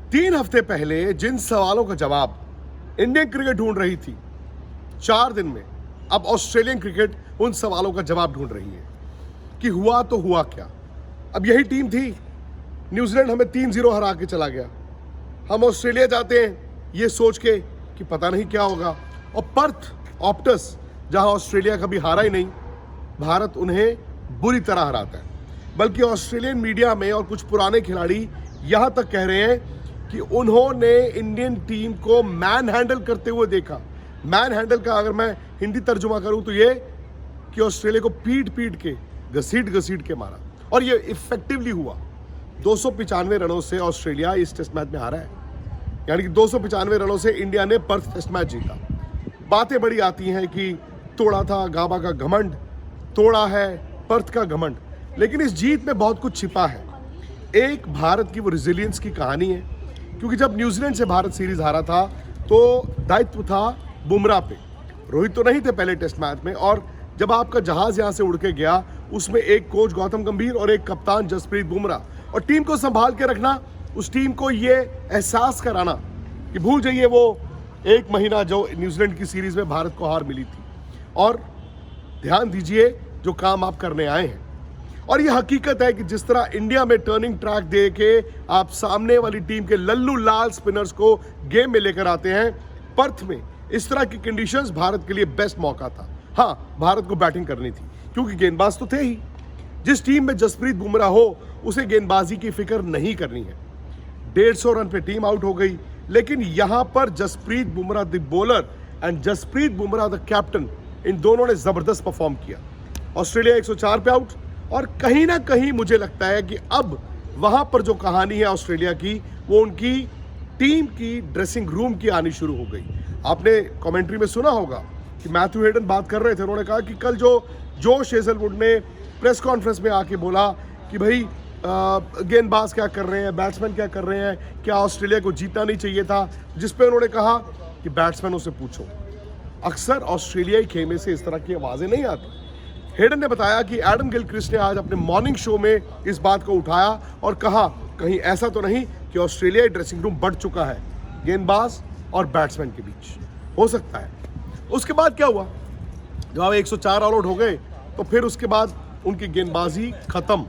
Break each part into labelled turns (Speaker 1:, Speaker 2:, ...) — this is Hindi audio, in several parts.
Speaker 1: 3 हफ्ते पहले जिन सवालों का जवाब इंडियन क्रिकेट ढूंढ रही थी, 4 दिन में अब ऑस्ट्रेलियन क्रिकेट उन सवालों का जवाब ढूंढ रही है कि हुआ तो हुआ क्या। अब यही टीम थी, न्यूजीलैंड हमें 3-0 हरा के चला गया। हम ऑस्ट्रेलिया जाते हैं ये सोच के कि पता नहीं क्या होगा, और पर्थ ऑप्टस जहां ऑस्ट्रेलिया कभी हारा ही नहीं, भारत उन्हें बुरी तरह हराता है। बल्कि ऑस्ट्रेलियन मीडिया में और कुछ पुराने खिलाड़ी यहां तक कह रहे हैं कि उन्होंने इंडियन टीम को मैन हैंडल करते हुए देखा। मैन हैंडल का अगर मैं हिंदी तर्जुमा करूं तो ये कि ऑस्ट्रेलिया को पीट पीट के घसीट के मारा, और ये इफेक्टिवली हुआ। 295 रनों से ऑस्ट्रेलिया इस टेस्ट मैच में हारा है, यानी कि 295 रनों से इंडिया ने पर्थ टेस्ट मैच जीता। बातें बड़ी आती हैं कि तोड़ा था गाबा का घमंड, तोड़ा है पर्थ का घमंड, लेकिन इस जीत में बहुत कुछ छिपा है। एक भारत की वो रिजिलियंस की कहानी है, क्योंकि जब न्यूजीलैंड से भारत सीरीज हारा था तो दायित्व था बुमराह पे। रोहित तो नहीं थे पहले टेस्ट मैच में, और जब आपका जहाज यहाँ से उड़ के गया, उसमें एक कोच गौतम गंभीर और एक कप्तान जसप्रीत बुमराह, और टीम को संभाल के रखना, उस टीम को ये एहसास कराना कि भूल जाइए वो 1 महीना जो न्यूजीलैंड की सीरीज में भारत को हार मिली थी, और ध्यान दीजिए जो काम आप करने आए हैं। और ये हकीकत है कि जिस तरह इंडिया में टर्निंग ट्रैक दे के आप सामने वाली टीम के लल्लू लाल स्पिनर्स को गेम में लेकर आते हैं, पर्थ में इस तरह की कंडीशंस भारत के लिए बेस्ट मौका था। हाँ, भारत को बैटिंग करनी थी क्योंकि गेंदबाज तो थे ही। जिस टीम में जसप्रीत बुमराह हो उसे गेंदबाजी की फिक्र नहीं करनी है। 150 रन पे टीम आउट हो गई, लेकिन यहां पर Jasprit Bumrah the bowler and Jasprit Bumrah the captain, इन दोनों ने जबरदस्त परफॉर्म किया। ऑस्ट्रेलिया 104 पे आउट, और कहीं ना कहीं मुझे लगता है कि अब वहां पर जो कहानी है ऑस्ट्रेलिया की, वो उनकी टीम की ड्रेसिंग रूम की आनी शुरू हो गई। आपने कमेंट्री में सुना होगा कि मैथ्यू हेडन बात कर रहे थे, उन्होंने कहा कि कल जो जोश हेजलवुड ने प्रेस कॉन्फ्रेंस में आके बोला कि भाई गेंदबाज क्या कर रहे हैं, बैट्समैन क्या कर रहे हैं, क्या ऑस्ट्रेलिया को जीतना नहीं चाहिए था, जिस पे उन्होंने कहा कि बैट्समैनों से पूछो। अक्सर ऑस्ट्रेलियाई खेमे से इस तरह की आवाज़ें नहीं आती। हेडन ने बताया कि एडम गिलक्रिस्ट ने आज अपने मॉर्निंग शो में इस बात को उठाया और कहा कहीं ऐसा तो नहीं कि ऑस्ट्रेलियाई ड्रेसिंग रूम बढ़ चुका है गेंदबाज और बैट्समैन के बीच। हो सकता है। उसके बाद क्या हुआ, जब आप 104 ऑल आउट हो गए तो फिर उसके बाद उनकी गेंदबाजी खत्म,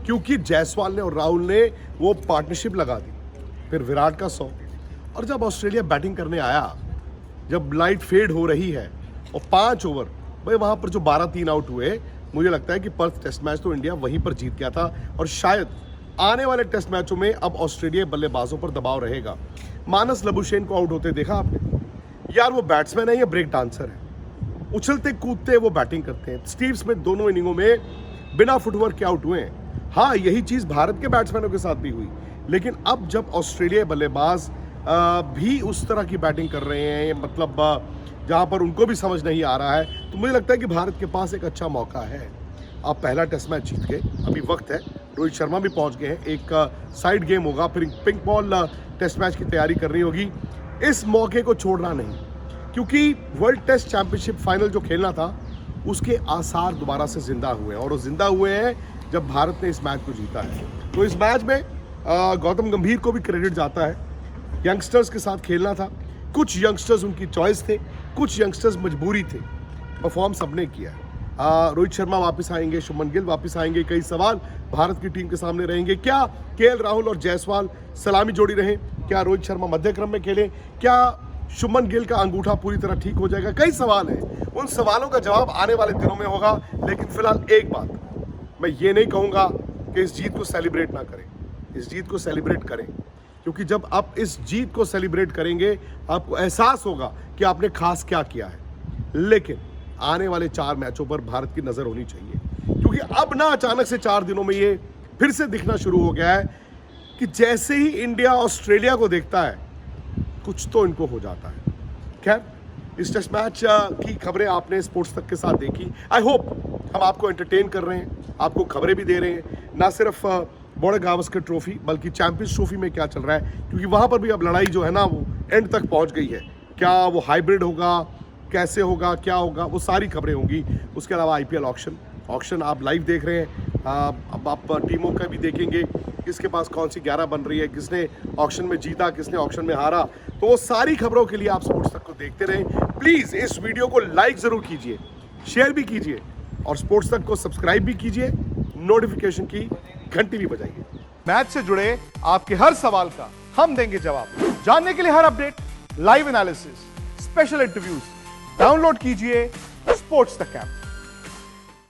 Speaker 1: क्योंकि जायसवाल ने और राहुल ने वो पार्टनरशिप लगा दी। फिर विराट का 100, और जब ऑस्ट्रेलिया बैटिंग करने आया, जब लाइट फेड हो रही है और 5 ओवर, भाई वहाँ पर जो 12-3 आउट हुए, मुझे लगता है कि पर्थ टेस्ट मैच तो इंडिया वहीं पर जीत गया था, और शायद आने वाले टेस्ट मैचों में अब ऑस्ट्रेलिया बल्लेबाजों पर दबाव रहेगा। मानस लबुशेन को आउट होते देखा आपने? यार वो बैट्समैन है या ब्रेक डांसर है? उछलते कूदते वो बैटिंग करते हैं। स्टीव स्मिथ दोनों इनिंगों में बिना फुटवर्क के आउट हुए हैं। हाँ, यही चीज़ भारत के बैट्समैनों के साथ भी हुई, लेकिन अब जब ऑस्ट्रेलिया बल्लेबाज भी उस तरह की बैटिंग कर रहे हैं, मतलब जहाँ पर उनको भी समझ नहीं आ रहा है, तो मुझे लगता है कि भारत के पास एक अच्छा मौका है। आप पहला टेस्ट मैच जीत गए, अभी वक्त है, रोहित शर्मा भी पहुँच गए हैं, एक साइड गेम होगा, फिर पिंक बॉल टेस्ट मैच की तैयारी करनी होगी। इस मौके को छोड़ना नहीं, क्योंकि वर्ल्ड टेस्ट चैंपियनशिप फाइनल जो खेलना था उसके आसार दोबारा से जिंदा हुए हैं, और वो जिंदा हुए हैं जब भारत ने इस मैच को जीता है। तो इस मैच में गौतम गंभीर को भी क्रेडिट जाता है। यंगस्टर्स के साथ खेलना था, कुछ यंगस्टर्स उनकी चॉइस थे, कुछ यंगस्टर्स मजबूरी थे, परफॉर्म सबने किया है। रोहित शर्मा वापस आएंगे, शुभमन गिल वापस आएंगे, कई सवाल भारत की टीम के सामने रहेंगे। क्या केएल राहुल और जायसवाल सलामी जोड़ी रहे? क्या रोहित शर्मा मध्य क्रम में खेले? क्या शुभमन गिल का अंगूठा पूरी तरह ठीक हो जाएगा? कई सवाल हैं, उन सवालों का जवाब आने वाले दिनों में होगा। लेकिन फिलहाल एक बात, मैं ये नहीं कहूँगा कि इस जीत को सेलिब्रेट ना करें, इस जीत को सेलिब्रेट करें, क्योंकि जब आप इस जीत को सेलिब्रेट करेंगे आपको एहसास होगा कि आपने खास क्या किया है। लेकिन आने वाले 4 मैचों पर भारत की नज़र होनी चाहिए, क्योंकि अब ना अचानक से 4 दिनों में ये फिर से दिखना शुरू हो गया है कि जैसे ही इंडिया ऑस्ट्रेलिया को देखता है कुछ तो इनको हो जाता है। खैर, इस टेस्ट मैच की खबरें आपने स्पोर्ट्स तक के साथ देखी। आई होप हम आपको एंटरटेन कर रहे हैं, आपको खबरें भी दे रहे हैं, ना सिर्फ बॉर्डर गावस्कर ट्रॉफी बल्कि चैंपियंस ट्रॉफी में क्या चल रहा है, क्योंकि वहाँ पर भी अब लड़ाई जो है ना वो एंड तक पहुँच गई है। क्या वो हाइब्रिड होगा, कैसे होगा, क्या होगा, वो सारी खबरें होंगी। उसके अलावा IPL ऑक्शन आप लाइव देख रहे हैं, अब आप टीमों का भी देखेंगे। किसके पास कौन सी 11 बन रही है, किसने ऑक्शन में जीता, किसने ऑक्शन में हारा। तो वो सारी खबरों के लिए आप स्पोर्ट्स तक को देखते रहें। प्लीज इस वीडियो को लाइक जरूर कीजिए, शेयर भी कीजिए और स्पोर्ट्स तक को सब्सक्राइब भी कीजिए, नोटिफिकेशन की घंटी भी बजाइए।
Speaker 2: मैच से जुड़े आपके हर सवाल का हम देंगे जवाब। जानने के लिए हर update, live analysis, special interviews, download कीजिए स्पोर्ट्स तक ऐप।